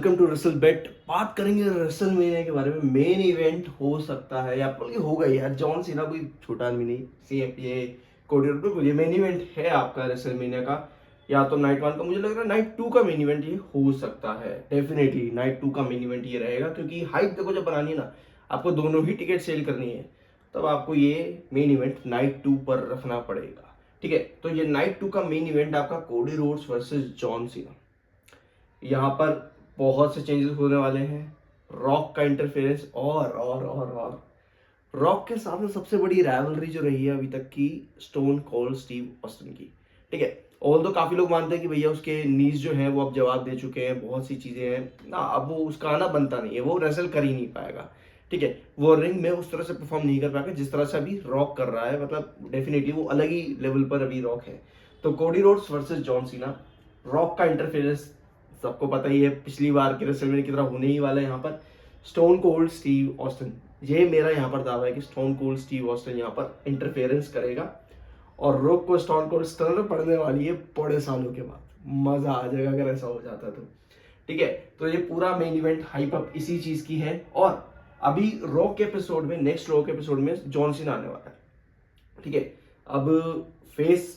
Welcome to wrestle बेट। बात करेंगे wrestle mania के बारे में। मेन इवेंट हो सकता है या बल्कि होगा ही यार। जॉन सीना कोई छोटा आदमी नहीं। ये कोडी रोड्स ये मेन इवेंट है आपका रेसल मेनिया का। या तो नाइट 1 का, मुझे लग रहा है नाइट 2 का मेन इवेंट ये हो सकता है। डेफिनेटली नाइट 2 का मेन इवेंट ये रहेगा, क्योंकि हाइप देखो जब बनानी है ना, आपको दोनों ही टिकट सेल करनी है, तब आपको ये मेन इवेंट नाइट 2 पर रखना पड़ेगा। ठीक है, तो ये नाइट 2 का मेन इवेंट आपका Cody Rhodes versus John Cena. यहाँ पर बहुत से चेंजेस होने वाले हैं। रॉक का इंटरफेरेंस और रॉक के साथ में सबसे बड़ी राइवलरी जो रही है अभी तक की, स्टोन कोल्ड स्टीव ऑस्टिन की। ठीक है, ऑल तो काफी लोग मानते हैं कि भैया उसके नीज जो है वो अब जवाब दे चुके हैं, बहुत सी चीजें हैं ना, अब वो उसका आना बनता नहीं है, वो रेसल कर ही नहीं पाएगा। ठीक है, वो रिंग में उस तरह से परफॉर्म नहीं कर पाएगा जिस तरह से अभी रॉक कर रहा है। मतलब डेफिनेटली वो अलग ही लेवल पर अभी रॉक है। तो Cody Rhodes versus John Cena, rock का इंटरफेरेंस सबको पता ही है, पिछली बार के रेसलमेनिया की तरह होने ही वाला है यहाँ पर। स्टोन कोल्ड स्टीव ऑस्टिन, ये मेरा यहाँ पर दावा है कि स्टोन कोल्ड स्टीव ऑस्टिन यहाँ पर इंटरफेरेंस करेगा और रोक को स्टोन कोल्ड स्टनर पड़ने वाली है बड़े सालों के बाद। मजा आ जाएगा अगर ऐसा हो जाता तो। ठीक है, तो ये पूरा मेन इवेंट हाइप अप इसी चीज की है। और अभी रॉक एपिसोड में, नेक्स्ट रॉक एपिसोड में जॉन सीना आने वाला है। ठीक है, अब फेस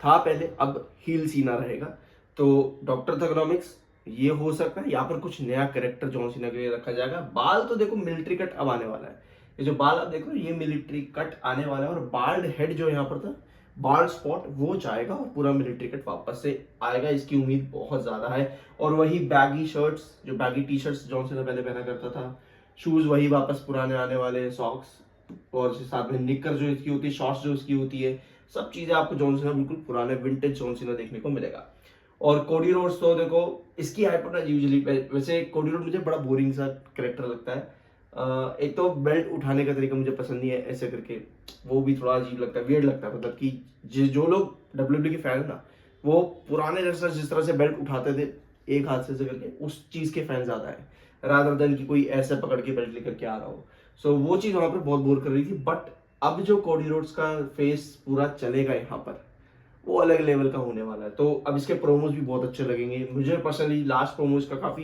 था पहले, अब हील सीना रहेगा। तो डॉक्टर थर्गोनॉमिक्स ये हो सकता है, यहाँ पर कुछ नया कैरेक्टर जॉन सीना के लिए रखा जाएगा। बाल तो देखो मिलिट्री कट अब आने वाला है। ये जो बाल आप देख रहे हो ये मिलिट्री कट आने वाला है, और बाल्ड हेड जो यहाँ पर था, बाल्ड स्पॉट, वो जाएगा और पूरा मिलिट्री कट वापस से आएगा। इसकी उम्मीद बहुत ज्यादा है। और वही बैगी शर्ट्स, जो baggy T shirts John Cena पहले पहना करता था, शूज वही वापस पुराने आने वाले हैं, सॉक्स, और साथ में निकर जो इसकी होती है, शॉर्ट्स जो इसकी होती है, सब चीजें आपको जॉन सीना बिल्कुल पुराने विंटेज जॉन सीना देखने को मिलेगा। और कोडी रोड्स तो देखो इसकी हाइप ना, यूजुअली वैसे कोडी रोड मुझे बड़ा बोरिंग सा कैरेक्टर लगता है। एक तो बेल्ट उठाने का तरीका मुझे पसंद नहीं है ऐसे करके, वो भी थोड़ा अजीब लगता है, वियर्ड लगता है। मतलब कि जो लोग डब्ल्यूडब्ल्यू के फैन है ना, वो पुराने रेसलर जिस तरह से बेल्ट उठाते थे एक हाथ से करके, उस चीज के फैन ज्यादा है, रादर देन कि कोई ऐसे पकड़ के बेल्ट लेकर के आ रहा हो। सो वो चीज वहां पर बहुत बोर कर रही थी। बट अब जो कोडी रोड्स का फेस पूरा चलेगा यहाँ पर, वो अलग लेवल का होने वाला है। तो अब इसके प्रोमोज भी बहुत अच्छे लगेंगे। मुझे पर्सनली लास्ट प्रोमोज का काफी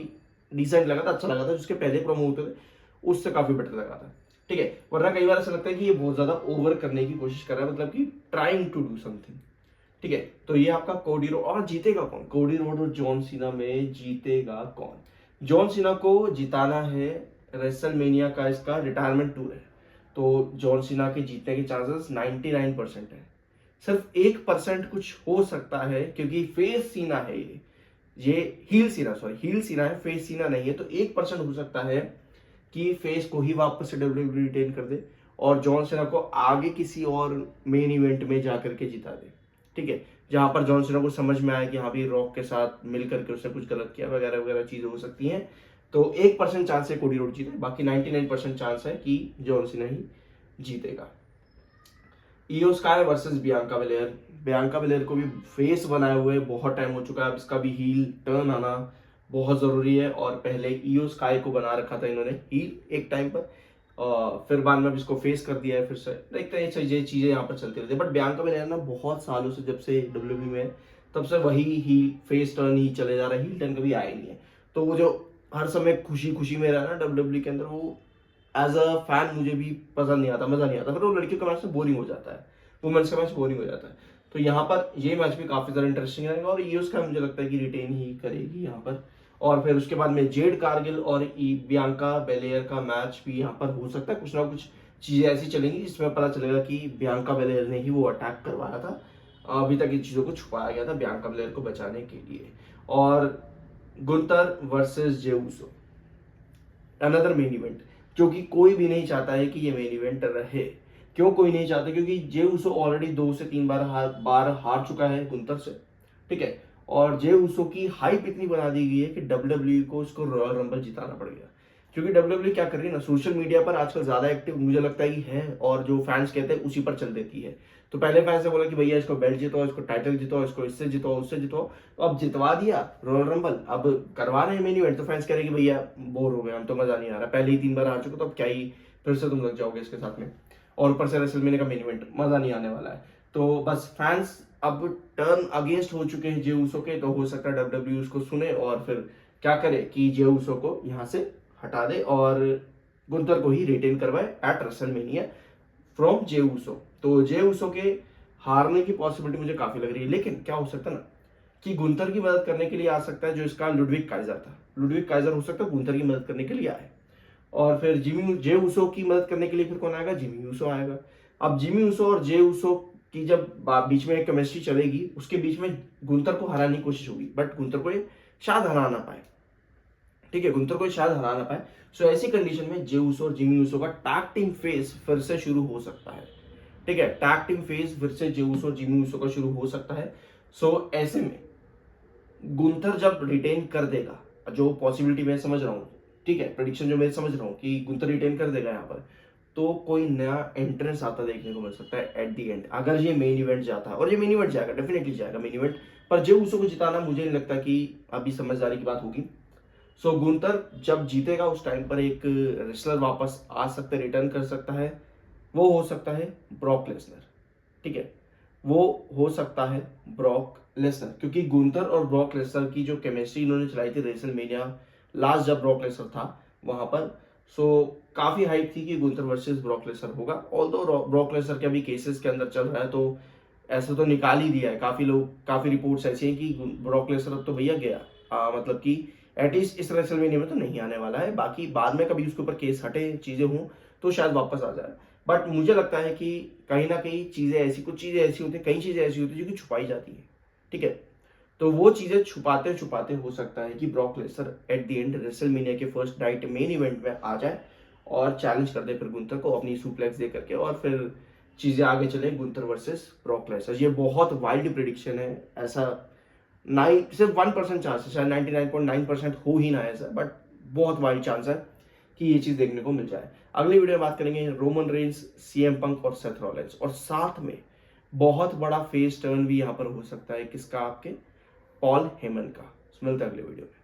डिसेंट लगा था, अच्छा लगा था। जिसके पहले प्रोमो होते थे उससे काफी बेटर लगा था। ठीक है, वरना कई बार ऐसा लगता है कि ये बहुत ज्यादा ओवर करने की कोशिश कर रहा है, मतलब कि ट्राइंग टू डू समथिंग। ठीक है, तो ये आपका कोडी रोड। और जीतेगा कौन? कोडी रोड और जॉन सीना में जीतेगा कौन? जॉन सीना को जिताना है, रेसलमेनिया का इसका रिटायरमेंट टूर है। तो जॉन सीना के जीतने के चांसेस 99% है। सिर्फ 1% कुछ हो सकता है, क्योंकि फेस सीना है ये हील सीना, सॉरी हील सीना है, फेस सीना नहीं है। तो 1% हो सकता है कि फेस को ही वापस से डब्ल्यूडब्ल्यू रिटेन कर दे और जॉन सीना को आगे किसी और मेन इवेंट में जाकर के जिता दे। ठीक है, जहां पर जॉन सीना को समझ में आया कि हाँ भी रॉक के साथ मिल करके उसने कुछ गलत किया, वगैरह वगैरह चीजें हो सकती हैं। तो 1% चांस है कोडी रोड जीते, बाकी 99% चांस है कि जॉन सीना ही जीतेगा। इयो sky versus Bianca Belair. Bianca Belair को भी फेस बनाए हुए बहुत टाइम हो चुका है, अब इसका भी हील टर्न आना बहुत जरूरी है। और पहले इयो स्काई को बना रखा था इन्होंने हील एक टाइम पर, और फिर बाद में अब इसको फेस कर दिया है। फिर से देखते हैं, ये चीजें यहाँ पर चलती रहती है। बट बियांका बेलेयर ना बहुत सालों से, जब से डब्ल्यूडब्ल्यू में है, तब से वही हील फेस टर्न ही चले जा रहा है, हील टर्न कभी आया ही नहीं है। तो वो जो हर समय खुशी खुशी में रहा ना डब्ल्यूडब्ल्यू के अंदर, वो एज अ फैन मुझे भी पसंद नहीं आता, मजा नहीं आता। फिर वो लड़कियों का मैच से बोरिंग हो जाता है, वुमेन्स का मैच बोरिंग हो जाता है। तो यहाँ पर ये मैच भी काफी ज्यादा इंटरेस्टिंग रहेगा, और ये उसका मुझे लगता है कि रिटेन ही करेगी यहाँ पर। और फिर उसके बाद में जेड कारगिल और बियांका बेलेयर का मैच भी यहाँ पर हो सकता है। कुछ ना कुछ चीजें ऐसी चलेंगी जिसमें पता चलेगा कि बियांका बेलेयर ने ही वो अटैक करवाया था। अभी तक इन चीजों को छुपाया गया था बियांका बेलेयर को बचाने के लिए। और गुंतर वर्सेस जे उसो, अनदर मेन इवेंट, जो कि कोई भी नहीं चाहता है कि ये मेन इवेंट रहे। क्यों कोई नहीं चाहता? क्योंकि जे उसो ऑलरेडी 2 से 3 बार हार चुका है गुंतर से। ठीक है, और जे उसो की हाइप इतनी बना दी गई है कि डब्ल्यूडब्ल्यू को उसको रॉयल रंबल जिताना पड़ गया। क्योंकि डब्ल्यूडब्ल्यू क्या कर रही है ना, सोशल मीडिया पर आजकल ज्यादा एक्टिव मुझे लगता है कि है, और जो फैंस कहते हैं उसी पर चल देती है। तो पहले फैंस ने बोला कि भैया इसको बेल्ट जितो, इसको टाइटल जितो, इसको इससे जितो, उससे जितो। तो अब जितवा दिया रॉयल रंबल, अब करवा रहे हैं मेन इवेंट। तो फैंस कह रहे हैं कि भैया बोर हो गए हम, तो मजा नहीं आ रहा, पहले ही 3 बार हार चुके, तो अब क्या ही फिर से तुम लग जाओगे इसके साथ में। और ऊपर से रेसलमेनिया का मेन इवेंट, मजा नहीं आने वाला है। तो बस फैंस अब टर्न अगेंस्ट हो चुके हैं जे उसो के। तो हो सकता है डब्ल्यूडब्ल्यू उसको सुने और फिर क्या करे कि जे उसो को यहाँ से हटा दे और गुंतर को ही रिटेन करवाए एट रेसलमेनिया फ्रॉम जे उसो। तो जे उसो के हारने की पॉसिबिलिटी मुझे काफी लग रही है, लेकिन क्या हो सकता है ना कि गुंतर की मदद करने के लिए आ सकता है जो इसका लुडविक काइजर था। लुडविक काइजर हो सकता है गुंतर की मदद करने के लिए आए, और फिर जिमी जे उसो की मदद करने के लिए फिर कौन आएगा, जिमी उसो आएगा। अब जिमी उसो और जे उसो की जब बीच में केमिस्ट्री चलेगी, उसके बीच में गुंतर को हराने की कोशिश होगी, बट गुंतर को ये शायद हरा ना पाए। ठीक है, गुंतर को शायद हरा ना पाए। सो ऐसी कंडीशन में जे उसो और जिमी उसो का टैग टीम फेज फिर से शुरू हो सकता है। ठीक है, टैग टीम फेज फिर से जे उसो और जिमी उसो का शुरू हो सकता है। सो ऐसे में गुंथर जब रिटेन कर देगा, जो पॉसिबिलिटी मैं समझ रहा हूँ, ठीक है, प्रेडिक्शन जो मैं समझ रहा हूँ कि गुंथर रिटेन कर देगा यहाँ पर, तो कोई नया एंट्रेंस आता देखने को मिल सकता है एट दी एंड, अगर ये मेन इवेंट जाता है। और ये मेन इवेंट जाएगा, डेफिनेटली जाएगा मेन इवेंट। पर जे उसो को जिताना मुझे नहीं लगता कि अभी समझदारी की बात होगी। सो गुंथर जब जीतेगा उस टाइम पर एक रेसलर वापस आ सकता है, रिटर्न कर सकता है। वो हो सकता है ब्रॉक लेसनर। ठीक है, वो हो सकता है ब्रॉक लेसनर, क्योंकि गुंथर और ब्रॉक लेसनर की जो केमिस्ट्री इन्होंने चलाई थी रेसलमेनिया लास्ट जब ब्रॉक लेसनर था वहां पर, सो काफी हाइप थी कि गुंथर वर्सेस ब्रॉक लेसनर होगा। ऑल्दो ब्रॉक लेसनर के अभी केसेस के अंदर चल रहा है, तो ऐसा तो निकाल ही दिया है। काफी लोग, काफी रिपोर्ट्स ऐसी हैं कि ब्रॉक लेसनर तो भैया गया, मतलब कि एटलीस्ट इस रेसलमेनिया में तो नहीं आने वाला है। बाकी बाद में कभी उसके ऊपर केस हटे, चीजें हों, तो शायद वापस आ जाए। बट मुझे लगता है कि कहीं ना कहीं चीजें ऐसी, कुछ चीजें ऐसी होती है, कई चीजें ऐसी होती है जो कि छुपाई जाती है। ठीक है, तो वो चीजें छुपाते छुपाते हो सकता है कि Brock Lesnar at the end WrestleMania के फर्स्ट नाइट मेन इवेंट में आ जाए और चैलेंज कर दे फिर गुंथर को अपनी सुप्लेक्स दे करके, और फिर चीजें आगे चले गुंथर वर्सेस ब्रॉक लेसनर। ये बहुत वाइल्ड प्रिडिक्शन है, ऐसा सिर्फ 1% चांस है, शायद 99.9% हो ही ना ऐसा, बट बहुत वाइल्ड चांस है कि ये चीज देखने को मिल जाए। अगली वीडियो में बात करेंगे रोमन रेंस, सीएम पंक और सेथ रॉलिंस, और साथ में बहुत बड़ा फेस टर्न भी यहाँ पर हो सकता है किसका, आपके पॉल हेमन का। मिलते हैं अगले वीडियो में।